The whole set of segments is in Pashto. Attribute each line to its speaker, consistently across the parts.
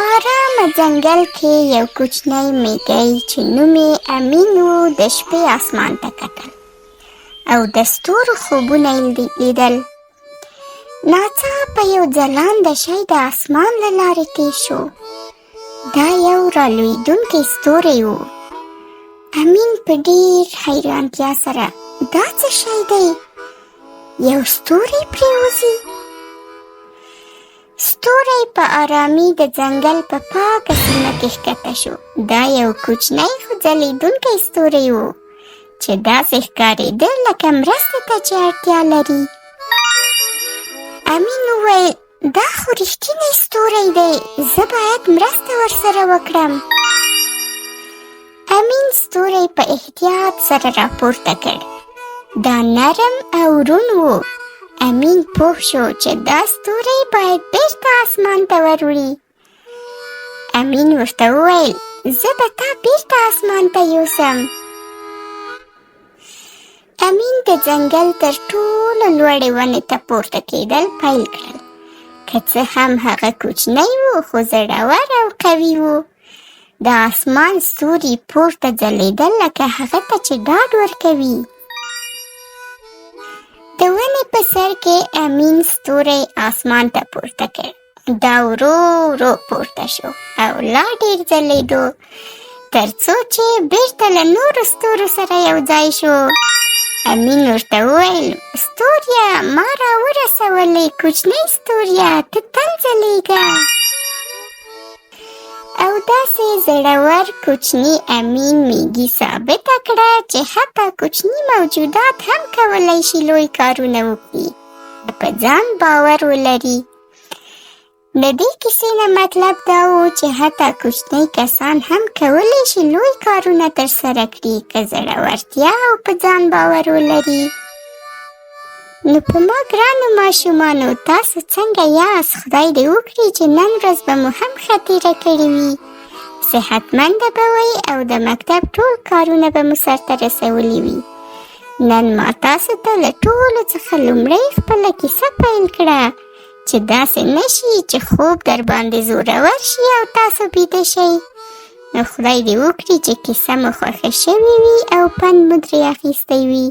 Speaker 1: آرامه ځنګل کې یو کوچنی میګی چې نوم یې امین و د شپې اسمان ته کتل او د ستورو خوبونه یې لیدل. ناڅاپه یو ځلانده شی د اسمان له لارې تېر شو. دا یو رالویدونکی ستوری و. امین په ډېر حیرانتیا سره دا څه شی دی؟ یو ستوری پرېوځي. ستوری په آرامي د ځنګل په پاکه سیمه کې ښکته شو. دا یو کوچنی خو ځلېدونکی ستوری و چې داسې ښکارېده لکه مرستې ته چې اړتیا لري. امین وویل دا خو رښتینی ستوری دی، زه باید مرسته ورسره وکړم. امین ستوری په احتیاط سره راپورته کړ. دا نرم او روڼ و. امین پوه شو چې دا ستوری باید بیرته اسمان ته وروړي. امین ورته وویل زه به تا بیرته اسمان ته یوسم. امین د ځنګل تر ټولو لوړې ونې ته پورته کېدل پیل کړل. که څه هم هغه کوچنی و خو زړور او قوي و. د اسمان ستوري پورته ځلېدل لکه هغه ته چې ډاډ ورکوي. د ونې په سر کې امین ستوری اسمان ته پورته کړ. دا ورو ورو پورته شو او لا ډېر ځلېدو تر څو چې بیرته له نورو ستورو سره یو ځای شو. امین ورته وویل ستوريه ما راورسولې، کوچنی ستوريه ته تل ځلېږه. او داسې زړور کوچني امین میګي ثابته کړه چې حتی کوچني موجودات هم کولی شي لوی کارونه وکړي، په ځان باور ولري. د دې کیسې نه مطلب دا و چې حتی کوچني کسان هم کولی شي لوی کارونه ترسره کړي که زړورتیا او په ځان باور ولري. نو په ما ګرانو ماشومانو تاسو څنګه یاست؟ خدای دې وکړي چې نن ورځ به مو هم ښه تېره کړې وي، صحتمنده به وئ او د مکتب ټول کارونه به مو سرته رسولي وي. نن ما تاسو ته له ټولو څخه لومړی خپله کیسه پیل کړه چې داسې نه شي چې خوب در باندې زورور شي او تاسو بیده شئ. نو خدای دې وکړي چې کیسه مو خوښه شوې وي او پند مو ترې اخیستی وي.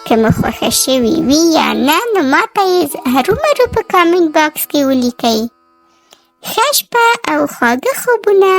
Speaker 1: که مو خوښه شوې وي یا نه نو ماته یې هرومرو په کامنټ باکس کې ولیکئ. ښه شپه او خواږه خوبونه.